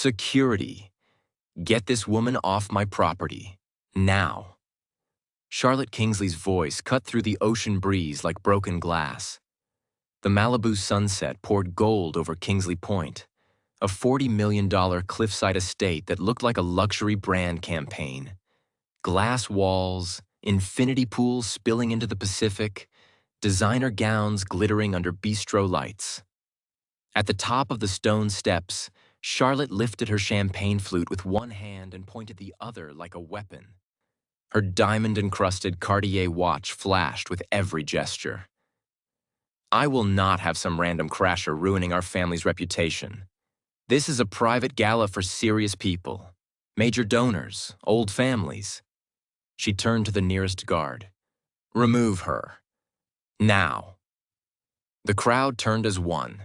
Security. Get this woman off my property. Now. Charlotte Kingsley's voice cut through the ocean breeze like broken glass. The Malibu sunset poured gold over Kingsley Point, a $40 million cliffside estate that looked like a luxury brand campaign. Glass walls, infinity pools spilling into the Pacific, designer gowns glittering under bistro lights. At the top of the stone steps, Charlotte lifted her champagne flute with one hand and pointed the other like a weapon. Her diamond-encrusted Cartier watch flashed with every gesture. I will not have some random crasher ruining our family's reputation. This is a private gala for serious people, major donors, old families. She turned to the nearest guard. Remove her. Now. The crowd turned as one.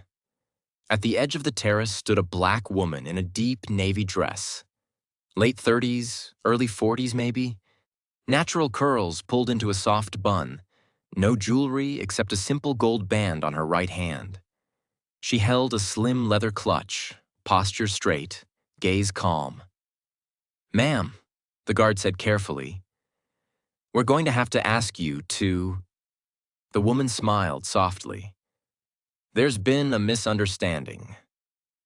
At the edge of the terrace stood a black woman in a deep navy dress. Late 30s, early 40s maybe. Natural curls pulled into a soft bun. No jewelry except a simple gold band on her right hand. She held a slim leather clutch, posture straight, gaze calm. Ma'am, the guard said carefully, we're going to have to ask you to... The woman smiled softly. There's been a misunderstanding.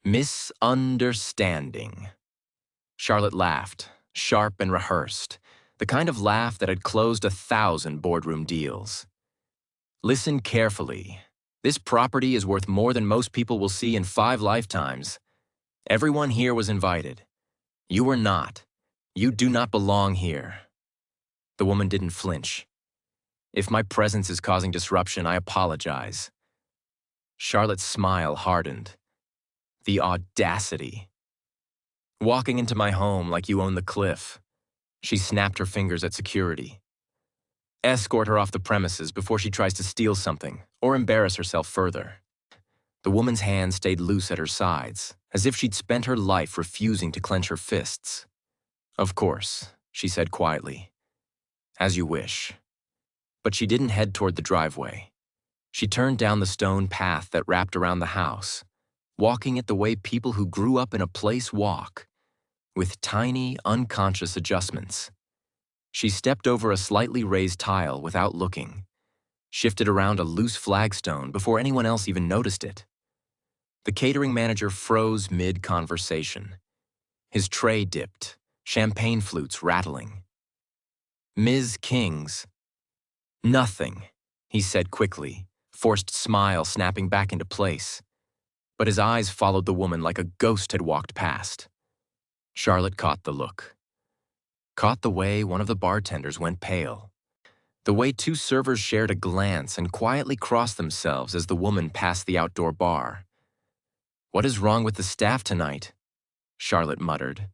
Misunderstanding. Charlotte laughed, sharp and rehearsed, the kind of laugh that had closed 1,000 boardroom deals. Listen carefully. This property is worth more than most people will see in 5 lifetimes. Everyone here was invited. You were not. You do not belong here. The woman didn't flinch. If my presence is causing disruption, I apologize. Charlotte's smile hardened. The audacity. Walking into my home like you own the cliff. She snapped her fingers at security. Escort her off the premises before she tries to steal something or embarrass herself further. The woman's hand stayed loose at her sides, as if she'd spent her life refusing to clench her fists. Of course, she said quietly. As you wish. But she didn't head toward the driveway. She turned down the stone path that wrapped around the house, walking it the way people who grew up in a place walk, with tiny, unconscious adjustments. She stepped over a slightly raised tile without looking, shifted around a loose flagstone before anyone else even noticed it. The catering manager froze mid-conversation. His tray dipped, champagne flutes rattling. Ms. King's. Nothing, he said quickly, forced smile snapping back into place. But his eyes followed the woman like a ghost had walked past. Charlotte caught the look. Caught the way one of the bartenders went pale. The way 2 servers shared a glance and quietly crossed themselves as the woman passed the outdoor bar. What is wrong with the staff tonight? Charlotte muttered.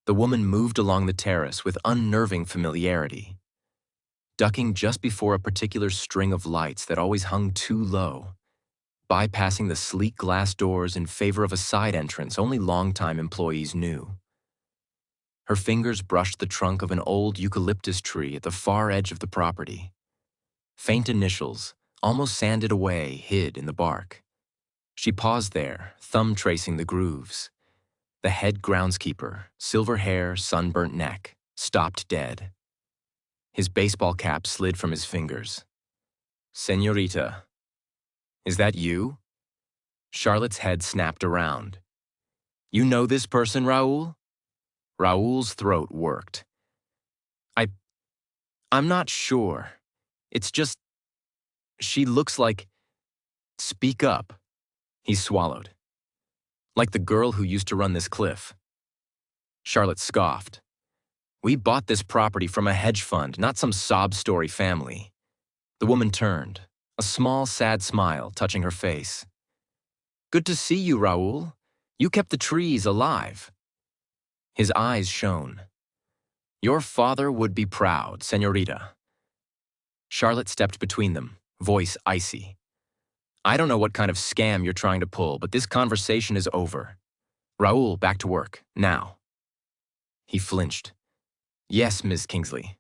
The woman moved along the terrace with unnerving familiarity, ducking just before a particular string of lights that always hung too low, bypassing the sleek glass doors in favor of a side entrance only longtime employees knew. Her fingers brushed the trunk of an old eucalyptus tree at the far edge of the property. Faint initials, almost sanded away, hid in the bark. She paused there, thumb tracing the grooves. The head groundskeeper, silver hair, sunburnt neck, stopped dead. His baseball cap slid from his fingers. Señorita, is that you? Charlotte's head snapped around. You know this person, Raoul? Raoul's throat worked. I'm not sure. It's just... She looks like... Speak up. He swallowed. Like the girl who used to run this cliff. Charlotte scoffed. We bought this property from a hedge fund, not some sob story family. The woman turned, a small, sad smile touching her face. Good to see you, Raoul. You kept the trees alive. His eyes shone. Your father would be proud, señorita. Charlotte stepped between them, voice icy. I don't know what kind of scam you're trying to pull, but this conversation is over. Raoul, back to work, now. He flinched. Yes, Ms. Kingsley.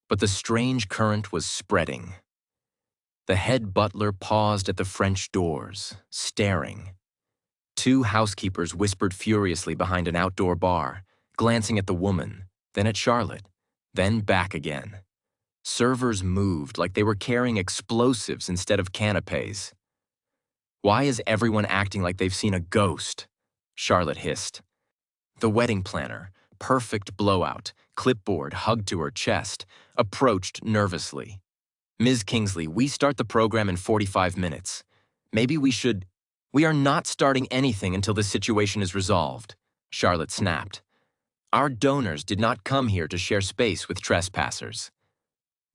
But the strange current was spreading. The head butler paused at the French doors, staring. Two housekeepers whispered furiously behind an outdoor bar, glancing at the woman, then at Charlotte, then back again. Servers moved like they were carrying explosives instead of canapes. "Why is everyone acting like they've seen a ghost?" Charlotte hissed. The wedding planner, perfect blowout, clipboard hugged to her chest, approached nervously. "Ms. Kingsley, we start the program in 45 minutes. Maybe we should—" "We are not starting anything until this situation is resolved," Charlotte snapped. "Our donors did not come here to share space with trespassers."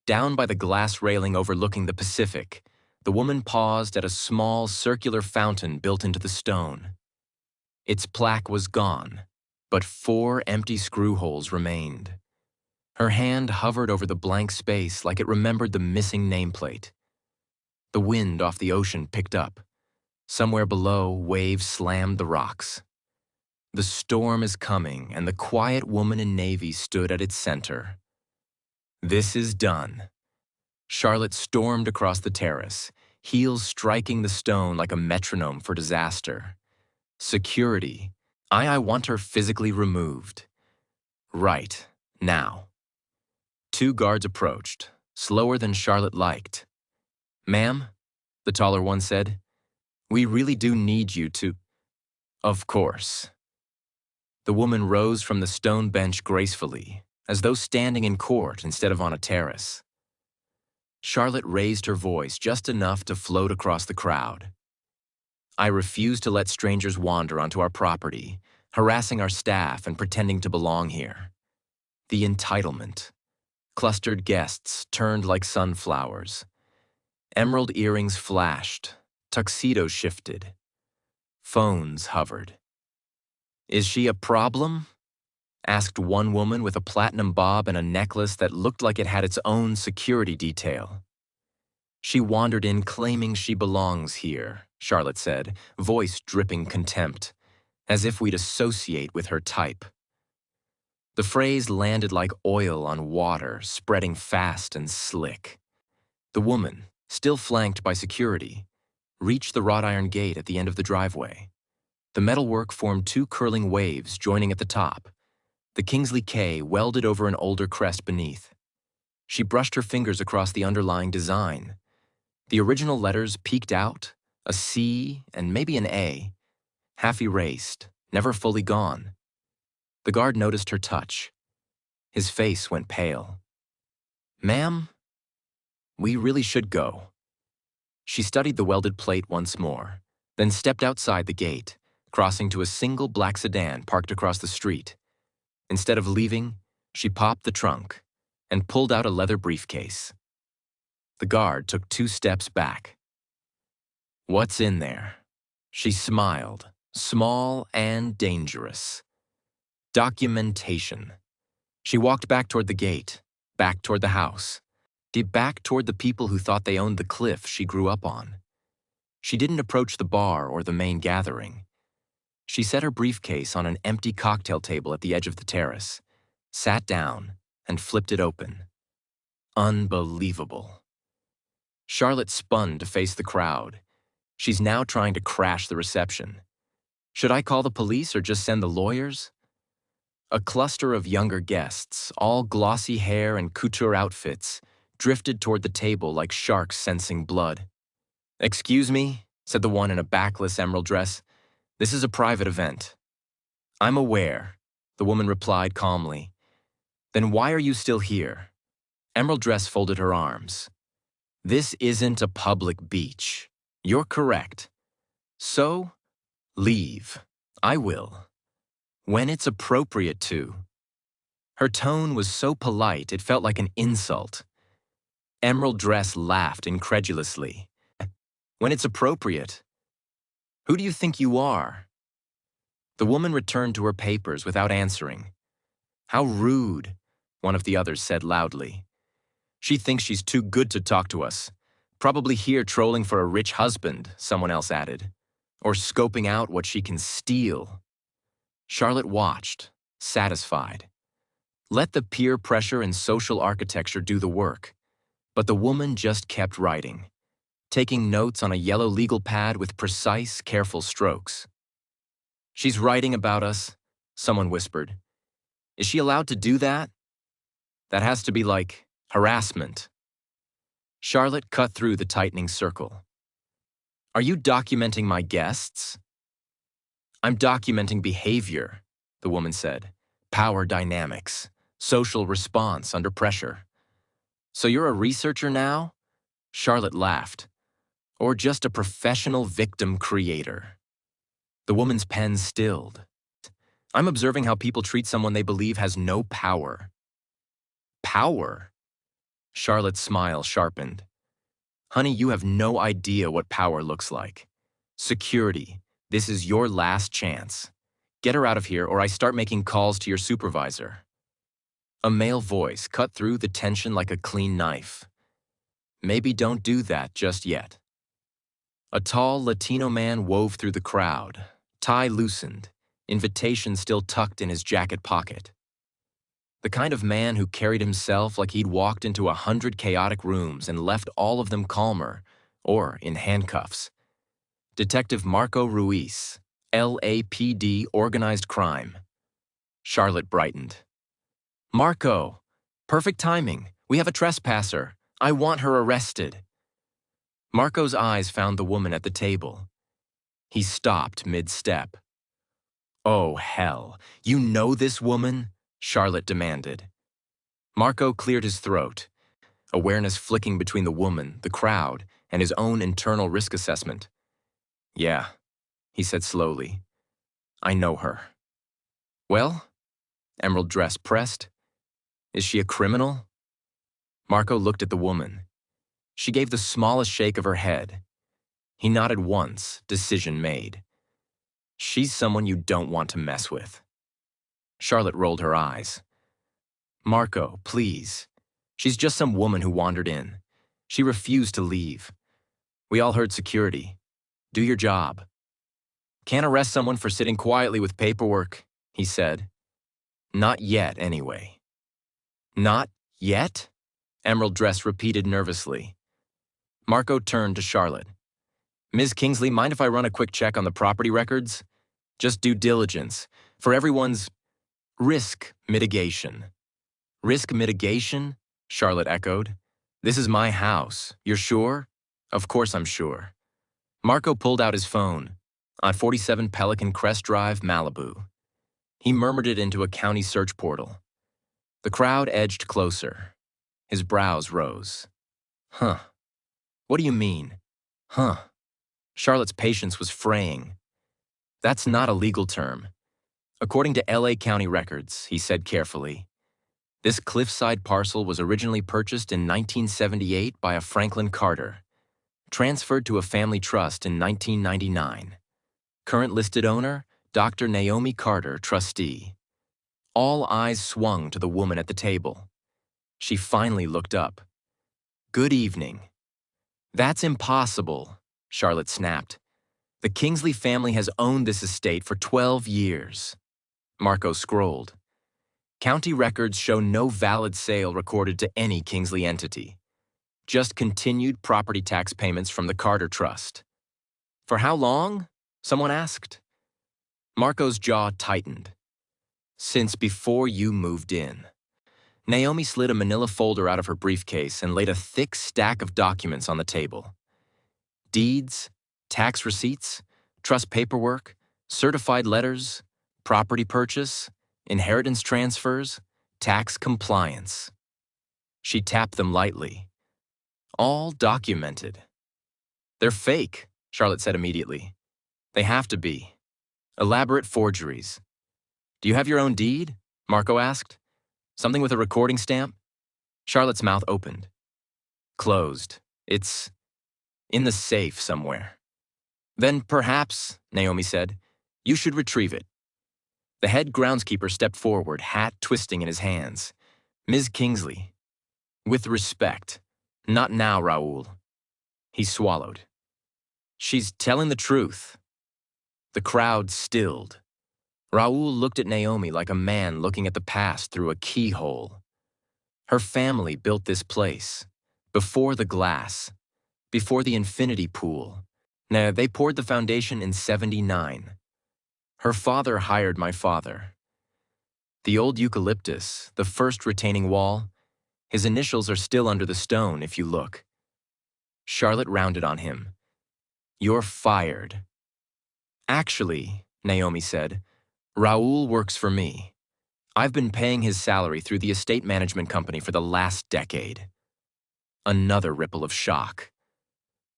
Down by the glass railing overlooking the Pacific, the woman paused at a small circular fountain built into the stone. Its plaque was gone, but 4 empty screw holes remained. Her hand hovered over the blank space like it remembered the missing nameplate. The wind off the ocean picked up. Somewhere below, waves slammed the rocks. The storm is coming, and the quiet woman in navy stood at its center. "This is done." Charlotte stormed across the terrace, heels striking the stone like a metronome for disaster. "Security. I want her physically removed. Right. Now." 2 guards approached, slower than Charlotte liked. "Ma'am," the taller one said, "we really do need you to—" "Of course." The woman rose from the stone bench gracefully, as though standing in court instead of on a terrace. Charlotte raised her voice just enough to float across the crowd. "I refuse to let strangers wander onto our property, harassing our staff and pretending to belong here. The entitlement." Clustered guests turned like sunflowers. Emerald earrings flashed, tuxedos shifted, phones hovered. "Is she a problem?" asked one woman with a platinum bob and a necklace that looked like it had its own security detail. "She wandered in claiming she belongs here," Charlotte said, voice dripping contempt, "as if we'd associate with her type." The phrase landed like oil on water, spreading fast and slick. The woman, still flanked by security, reached the wrought iron gate at the end of the driveway. The metalwork formed 2 curling waves joining at the top, the Kingsley K welded over an older crest beneath. She brushed her fingers across the underlying design. The original letters peeked out, a C and maybe an A, half erased, never fully gone. The guard noticed her touch. His face went pale. "Ma'am, we really should go." She studied the welded plate once more, then stepped outside the gate, crossing to a single black sedan parked across the street. Instead of leaving, she popped the trunk and pulled out a leather briefcase. The guard took 2 steps back. "What's in there?" She smiled, small and dangerous. "Documentation." She walked back toward the gate, back toward the house, back toward the people who thought they owned the cliff she grew up on. She didn't approach the bar or the main gathering. She set her briefcase on an empty cocktail table at the edge of the terrace, sat down, and flipped it open. Unbelievable. Charlotte spun to face the crowd. She's now trying to crash the reception. Should I call the police or just send the lawyers? A cluster of younger guests, all glossy hair and couture outfits, drifted toward the table like sharks sensing blood. "Excuse me," said the one in a backless emerald dress. "This is a private event." "I'm aware," the woman replied calmly. "Then why are you still here?" Emerald dress folded her arms. "This isn't a public beach. You're correct. So, leave. I will. When it's appropriate to." Her tone was so polite it felt like an insult. Emerald dress laughed incredulously. "When it's appropriate? Who do you think you are?" The woman returned to her papers without answering. "How rude," one of the others said loudly. "She thinks she's too good to talk to us. Probably here trolling for a rich husband," someone else added. "Or scoping out what she can steal." Charlotte watched, satisfied. Let the peer pressure and social architecture do the work. But the woman just kept writing, taking notes on a yellow legal pad with precise, careful strokes. She's writing about us, someone whispered. Is she allowed to do that? That has to be like harassment. Charlotte cut through the tightening circle. Are you documenting my guests? I'm documenting behavior, the woman said. Power dynamics, social response under pressure. So you're a researcher now? Charlotte laughed. Or just a professional victim creator? The woman's pen stilled. I'm observing how people treat someone they believe has no power. Power? Charlotte's smile sharpened. Honey, you have no idea what power looks like. Security, this is your last chance. Get her out of here or I start making calls to your supervisor. A male voice cut through the tension like a clean knife. Maybe don't do that just yet. A tall Latino man wove through the crowd, tie loosened, invitation still tucked in his jacket pocket. The kind of man who carried himself like he'd walked into 100 chaotic rooms and left all of them calmer, or in handcuffs. Detective Marco Ruiz, LAPD Organized Crime. Charlotte brightened. Marco, perfect timing. We have a trespasser. I want her arrested. Marco's eyes found the woman at the table. He stopped mid-step. Oh, hell. You know this woman? Charlotte demanded. Marco cleared his throat, awareness flicking between the woman, the crowd, and his own internal risk assessment. Yeah, he said slowly. I know her. Well? Emerald dress pressed. Is she a criminal? Marco looked at the woman. She gave the smallest shake of her head. He nodded once, decision made. She's someone you don't want to mess with. Charlotte rolled her eyes. Marco, please. She's just some woman who wandered in. She refused to leave. We all heard security. Do your job. Can't arrest someone for sitting quietly with paperwork, he said. Not yet, anyway. Not yet? Emerald Dress repeated nervously. Marco turned to Charlotte. Ms. Kingsley, mind if I run a quick check on the property records? Just due diligence, for everyone's risk mitigation. Risk mitigation? Charlotte echoed. This is my house. You're sure? Of course I'm sure. Marco pulled out his phone. On 47 Pelican Crest Drive, Malibu. He murmured it into a county search portal. The crowd edged closer. His brows rose. Huh. What do you mean? Huh. Charlotte's patience was fraying. That's not a legal term. According to LA County records, he said carefully, this cliffside parcel was originally purchased in 1978 by a Franklin Carter, transferred to a family trust in 1999. Current listed owner, Dr. Naomi Carter, trustee. All eyes swung to the woman at the table. She finally looked up. Good evening. That's impossible, Charlotte snapped. The Kingsley family has owned this estate for 12 years. Marco scrolled. County records show no valid sale recorded to any Kingsley entity. Just continued property tax payments from the Carter Trust. For how long? Someone asked. Marco's jaw tightened. Since before you moved in. Naomi slid a manila folder out of her briefcase and laid a thick stack of documents on the table. Deeds, tax receipts, trust paperwork, certified letters, property purchase, inheritance transfers, tax compliance. She tapped them lightly. All documented. They're fake, Charlotte said immediately. They have to be. Elaborate forgeries. Do you have your own deed? Marco asked. Something with a recording stamp? Charlotte's mouth opened. Closed. It's in the safe somewhere. Then perhaps, Naomi said, you should retrieve it. The head groundskeeper stepped forward, hat twisting in his hands. Ms. Kingsley. With respect. Not now, Raoul. He swallowed. She's telling the truth. The crowd stilled. Raoul looked at Naomi like a man looking at the past through a keyhole. Her family built this place. Before the glass. Before the infinity pool. Now, they poured the foundation in '79. Her father hired my father. The old eucalyptus, the first retaining wall, his initials are still under the stone if you look. Charlotte rounded on him. You're fired. Actually, Naomi said, Raoul works for me. I've been paying his salary through the estate management company for the last decade. Another ripple of shock.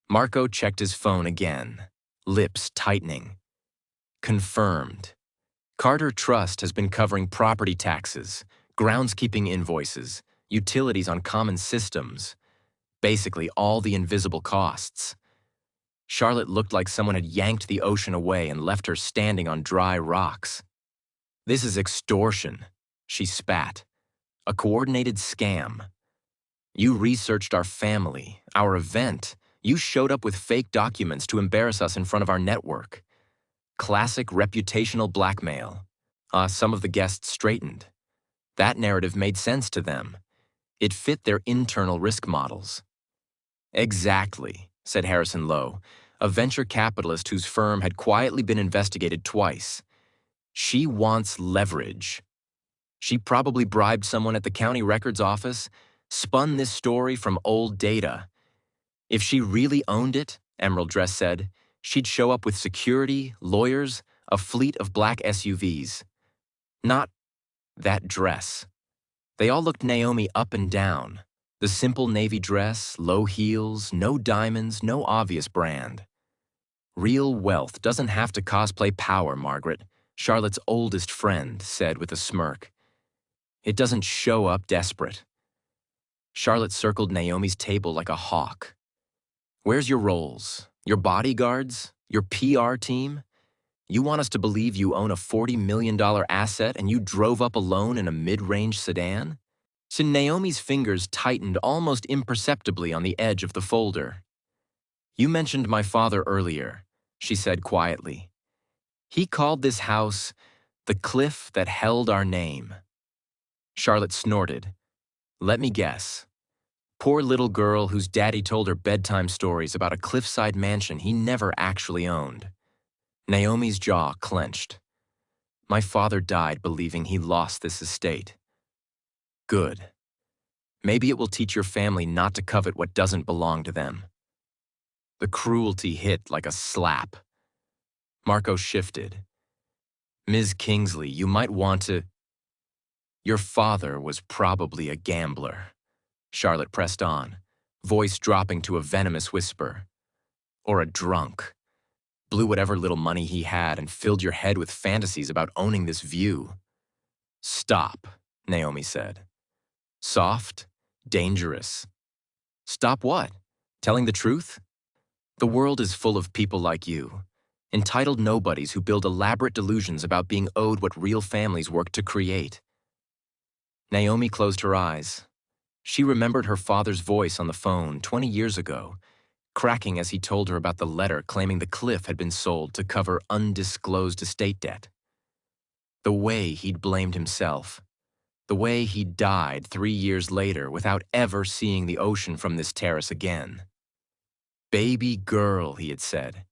Marco checked his phone again, lips tightening. Confirmed. Carter Trust has been covering property taxes, groundskeeping invoices, utilities on common systems, basically all the invisible costs. Charlotte looked like someone had yanked the ocean away and left her standing on dry rocks. This is extortion, she spat. A coordinated scam. You researched our family, our event. You showed up with fake documents to embarrass us in front of our network. Classic reputational blackmail. Some of the guests straightened. That narrative made sense to them. It fit their internal risk models. Exactly, said Harrison Lowe, a venture capitalist whose firm had quietly been investigated twice. She wants leverage. She probably bribed someone at the county records office, spun this story from old data. If she really owned it, Emerald Dress said, she'd show up with security, lawyers, a fleet of black SUVs. Not that dress. They all looked Naomi up and down. The simple navy dress, low heels, no diamonds, no obvious brand. Real wealth doesn't have to cosplay power, Margaret, Charlotte's oldest friend said with a smirk. It doesn't show up desperate. Charlotte circled Naomi's table like a hawk. Where's your roles? Your bodyguards? Your PR team? You want us to believe you own a $40 million asset and you drove up alone in a mid-range sedan? So Naomi's fingers tightened almost imperceptibly on the edge of the folder. You mentioned my father earlier, she said quietly. He called this house the cliff that held our name. Charlotte snorted. Let me guess. Poor little girl whose daddy told her bedtime stories about a cliffside mansion he never actually owned. Naomi's jaw clenched. My father died believing he lost this estate. Good. Maybe it will teach your family not to covet what doesn't belong to them. The cruelty hit like a slap. Marco shifted. Ms. Kingsley, you might want to... Your father was probably a gambler. Charlotte pressed on, voice dropping to a venomous whisper. Or a drunk. Blew whatever little money he had and filled your head with fantasies about owning this view. Stop, Naomi said. Soft, dangerous. Stop what? Telling the truth? The world is full of people like you, entitled nobodies who build elaborate delusions about being owed what real families work to create. Naomi closed her eyes. She remembered her father's voice on the phone 20 years ago, cracking as he told her about the letter claiming the cliff had been sold to cover undisclosed estate debt. The way he'd blamed himself. The way he died 3 years later without ever seeing the ocean from this terrace again. Baby girl, he had said.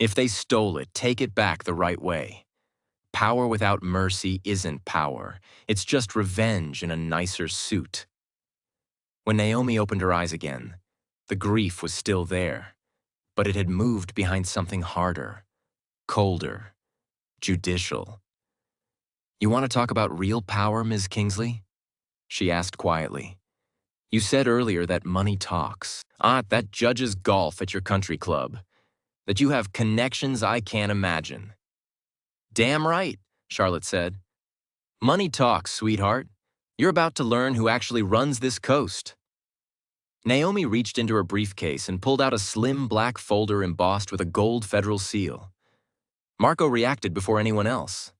If they stole it, take it back the right way. Power without mercy isn't power. It's just revenge in a nicer suit. When Naomi opened her eyes again, the grief was still there, but it had moved behind something harder, colder, judicial. You want to talk about real power, Ms. Kingsley? She asked quietly. You said earlier that money talks. That judges golf at your country club. That you have connections I can't imagine. Damn right, Charlotte said. Money talks, sweetheart. You're about to learn who actually runs this coast. Naomi reached into her briefcase and pulled out a slim black folder embossed with a gold federal seal. Marco reacted before anyone else.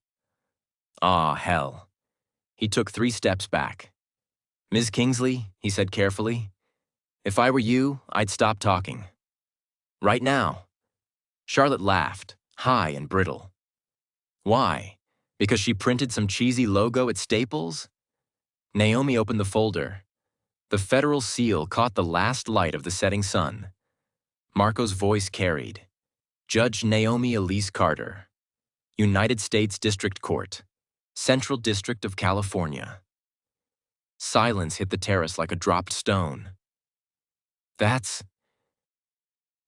Ah, hell. He took 3 steps back. Ms. Kingsley, he said carefully, if I were you, I'd stop talking. Right now. Charlotte laughed, high and brittle. Why? Because she printed some cheesy logo at Staples? Naomi opened the folder. The federal seal caught the last light of the setting sun. Marco's voice carried. Judge Naomi Elise Carter. United States District Court, Central District of California. Silence hit the terrace like a dropped stone. That's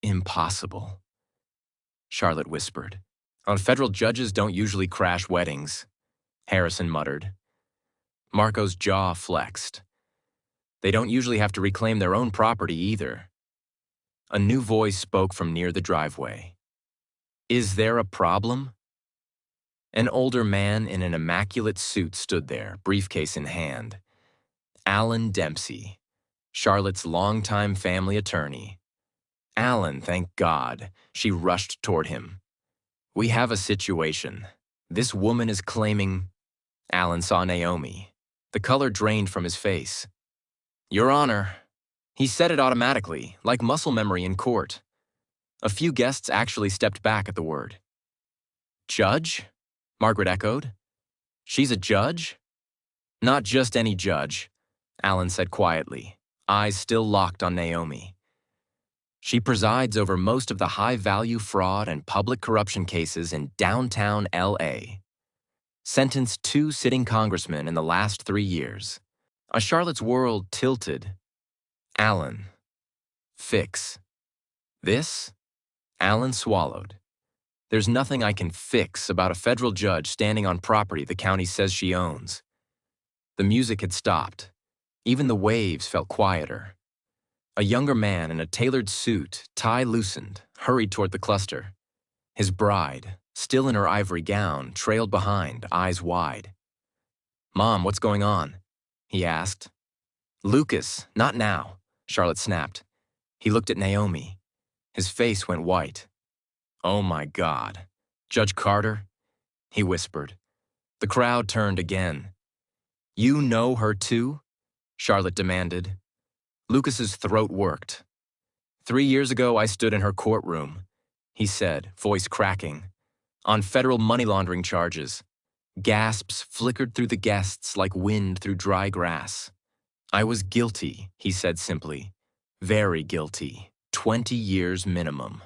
impossible, Charlotte whispered. Federal judges don't usually crash weddings, Harrison muttered. Marco's jaw flexed. They don't usually have to reclaim their own property either. A new voice spoke from near the driveway. Is there a problem? An older man in an immaculate suit stood there, briefcase in hand. Alan Dempsey, Charlotte's longtime family attorney. Alan, thank God. She rushed toward him. We have a situation. This woman is claiming... Alan saw Naomi. The color drained from his face. Your Honor. He said it automatically, like muscle memory in court. A few guests actually stepped back at the word. Judge? Margaret echoed. She's a judge? Not just any judge, Alan said quietly, eyes still locked on Naomi. She presides over most of the high-value fraud and public corruption cases in downtown L.A. Sentenced 2 sitting congressmen in the last 3 years. A Charlotte's world tilted. Alan. Fix. This? Alan swallowed. There's nothing I can fix about a federal judge standing on property the county says she owns. The music had stopped. Even the waves felt quieter. A younger man in a tailored suit, tie loosened, hurried toward the cluster. His bride, still in her ivory gown, trailed behind, eyes wide. Mom, what's going on? He asked. Lucas, not now, Charlotte snapped. He looked at Naomi. His face went white. Oh my God. Judge Carter? He whispered. The crowd turned again. You know her too? Charlotte demanded. Lucas's throat worked. 3 years ago, I stood in her courtroom, he said, voice cracking, on federal money laundering charges. Gasps flickered through the guests like wind through dry grass. I was guilty, he said simply. Very guilty. 20 years minimum.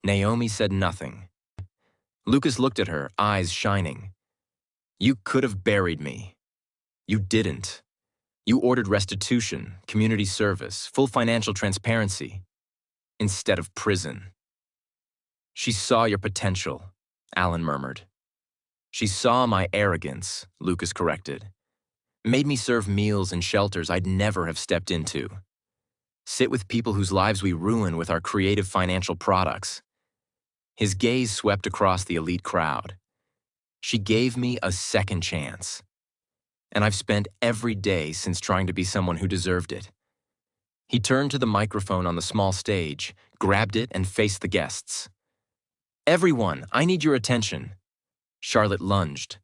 Naomi said nothing. Lucas looked at her, eyes shining. You could have buried me. You didn't. You ordered restitution, community service, full financial transparency, instead of prison. She saw your potential, Alan murmured. She saw my arrogance, Lucas corrected. Made me serve meals in shelters I'd never have stepped into. Sit with people whose lives we ruin with our creative financial products. His gaze swept across the elite crowd. She gave me a second chance. And I've spent every day since trying to be someone who deserved it. He turned to the microphone on the small stage, grabbed it, and faced the guests. Everyone, I need your attention. Charlotte lunged.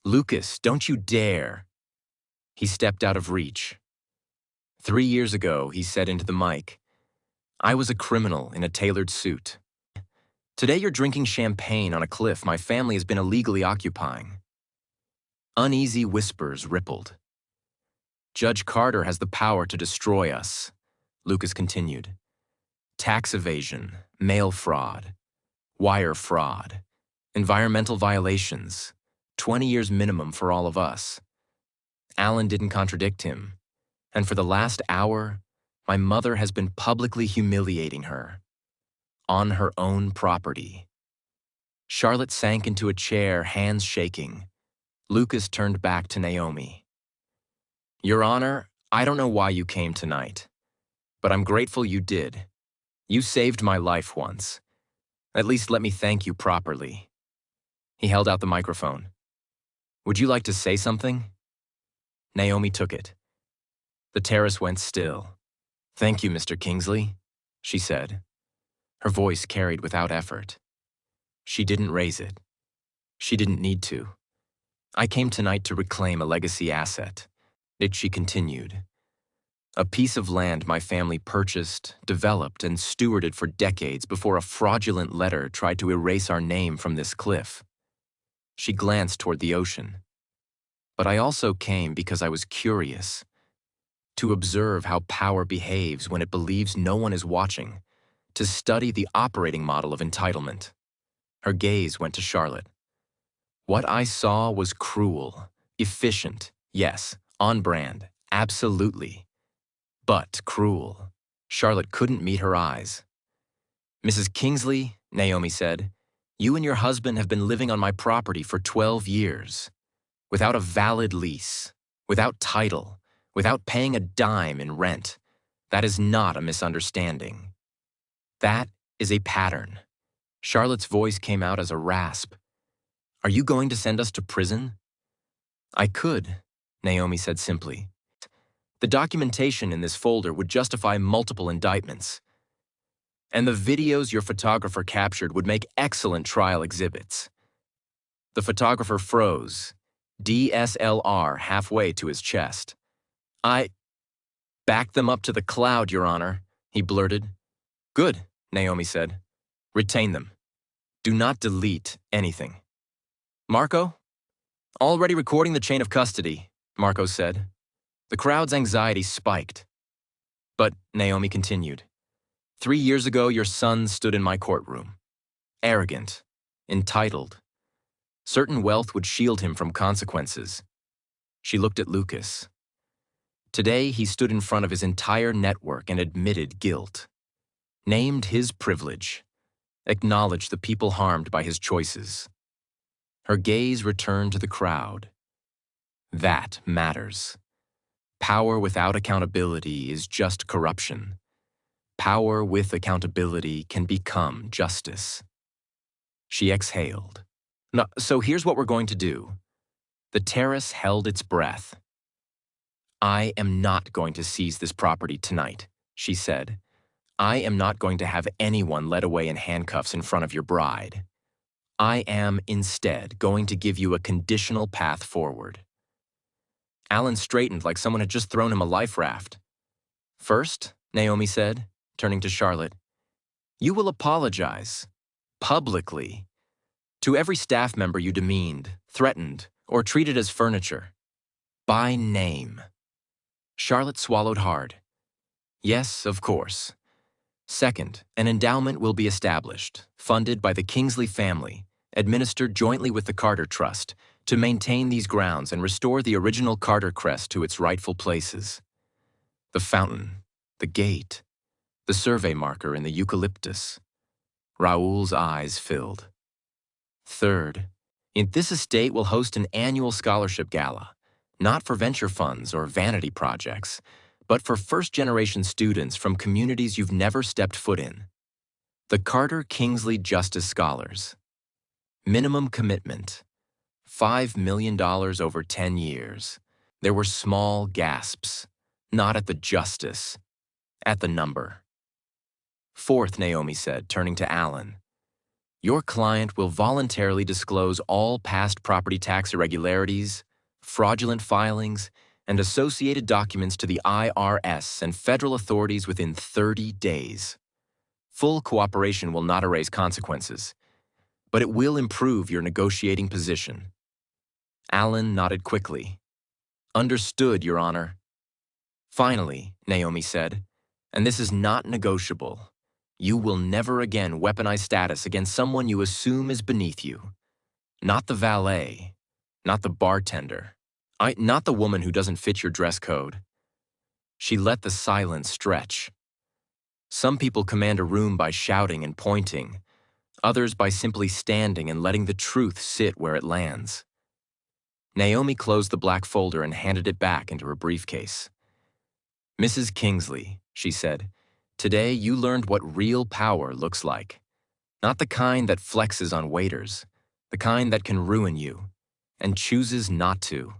Lucas, don't you dare. He stepped out of reach. 3 years ago, he said into the mic, I was a criminal in a tailored suit. Today you're drinking champagne on a cliff my family has been illegally occupying. Uneasy whispers rippled. Judge Carter has the power to destroy us, Lucas continued. Tax evasion, mail fraud, wire fraud, environmental violations, 20 years minimum for all of us. Alan didn't contradict him, and for the last hour, my mother has been publicly humiliating her. On her own property. Charlotte sank into a chair, hands shaking. Lucas turned back to Naomi. Your Honor, I don't know why you came tonight, but I'm grateful you did. You saved my life once. At least let me thank you properly. He held out the microphone. Would you like to say something? Naomi took it. The terrace went still. Thank you, Mr. Kingsley, she said. Her voice carried without effort. She didn't raise it. She didn't need to. I came tonight to reclaim a legacy asset. She continued. A piece of land my family purchased, developed, and stewarded for decades before a fraudulent letter tried to erase our name from this cliff. She glanced toward the ocean. But I also came because I was curious. To observe how power behaves when it believes no one is watching. To study the operating model of entitlement. Her gaze went to Charlotte. What I saw was cruel, efficient, yes, on brand, absolutely, but cruel. Charlotte couldn't meet her eyes. Mrs. Kingsley, Naomi said, you and your husband have been living on my property for 12 years, without a valid lease, without title, without paying a dime in rent. That is not a misunderstanding. That is a pattern. Charlotte's voice came out as a rasp. Are you going to send us to prison? I could, Naomi said simply. The documentation in this folder would justify multiple indictments. And the videos your photographer captured would make excellent trial exhibits. The photographer froze, DSLR halfway to his chest. I backed them up to the cloud, Your Honor, he blurted. Good, Naomi said. Retain them. Do not delete anything. Marco? Already recording the chain of custody, Marco said. The crowd's anxiety spiked. But, Naomi continued, 3 years ago your son stood in my courtroom. Arrogant, entitled. Certain wealth would shield him from consequences. She looked at Lucas. Today he stood in front of his entire network and admitted guilt. Named his privilege. Acknowledged the people harmed by his choices. Her gaze returned to the crowd. That matters. Power without accountability is just corruption. Power with accountability can become justice. She exhaled. No, so here's what we're going to do. The terrace held its breath. I am not going to seize this property tonight, she said. I am not going to have anyone led away in handcuffs in front of your bride. I am, instead, going to give you a conditional path forward. Alan straightened like someone had just thrown him a life raft. First, Naomi said, turning to Charlotte, you will apologize, publicly, to every staff member you demeaned, threatened, or treated as furniture. By name. Charlotte swallowed hard. Yes, of course. Second, an endowment will be established, funded by the Kingsley family, administered jointly with the Carter Trust, to maintain these grounds and restore the original Carter crest to its rightful places. The fountain, the gate, the survey marker in the eucalyptus. Raoul's eyes filled. Third, this estate will host an annual scholarship gala, not for venture funds or vanity projects, but for first-generation students from communities you've never stepped foot in. The Carter Kingsley Justice Scholars. Minimum commitment. $5 million over 10 years. There were small gasps, not at the justice, at the number. Fourth, Naomi said, turning to Alan. Your client will voluntarily disclose all past property tax irregularities, fraudulent filings, and associated documents to the IRS and federal authorities within 30 days. Full cooperation will not erase consequences, but it will improve your negotiating position. Alan nodded quickly. Understood, Your Honor. Finally, Naomi said, and this is not negotiable. You will never again weaponize status against someone you assume is beneath you. Not the valet, not the bartender, not the woman who doesn't fit your dress code. She let the silence stretch. Some people command a room by shouting and pointing, others by simply standing and letting the truth sit where it lands. Naomi closed the black folder and handed it back into her briefcase. Mrs. Kingsley, she said, today you learned what real power looks like. Not the kind that flexes on waiters, the kind that can ruin you, and chooses not to.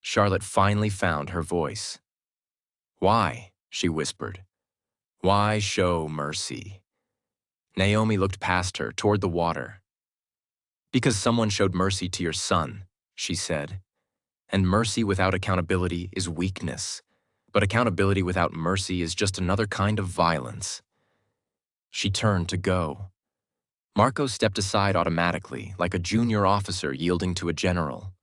Charlotte finally found her voice. Why? She whispered. Why show mercy? Naomi looked past her, toward the water. Because someone showed mercy to your son, she said. And mercy without accountability is weakness, but accountability without mercy is just another kind of violence. She turned to go. Marco stepped aside automatically, like a junior officer yielding to a general.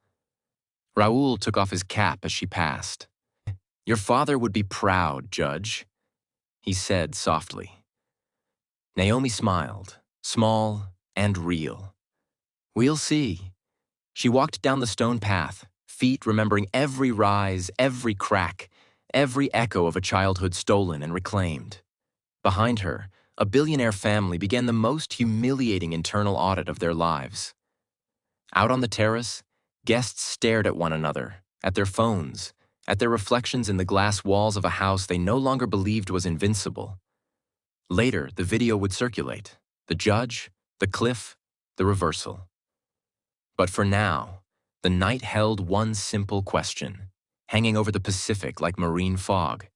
Raoul took off his cap as she passed. Your father would be proud, Judge, he said softly. Naomi smiled, small and real. We'll see. She walked down the stone path, feet remembering every rise, every crack, every echo of a childhood stolen and reclaimed. Behind her, a billionaire family began the most humiliating internal audit of their lives. Out on the terrace, guests stared at one another, at their phones, at their reflections in the glass walls of a house they no longer believed was invincible. Later, the video would circulate. The judge, the cliff, the reversal. But for now, the night held one simple question, hanging over the Pacific like marine fog.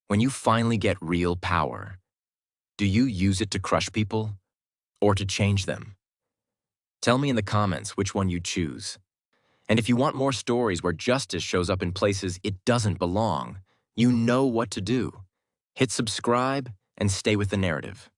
When you finally get real power, do you use it to crush people or to change them? Tell me in the comments which one you choose. And if you want more stories where justice shows up in places it doesn't belong, you know what to do. Hit subscribe and stay with the narrative.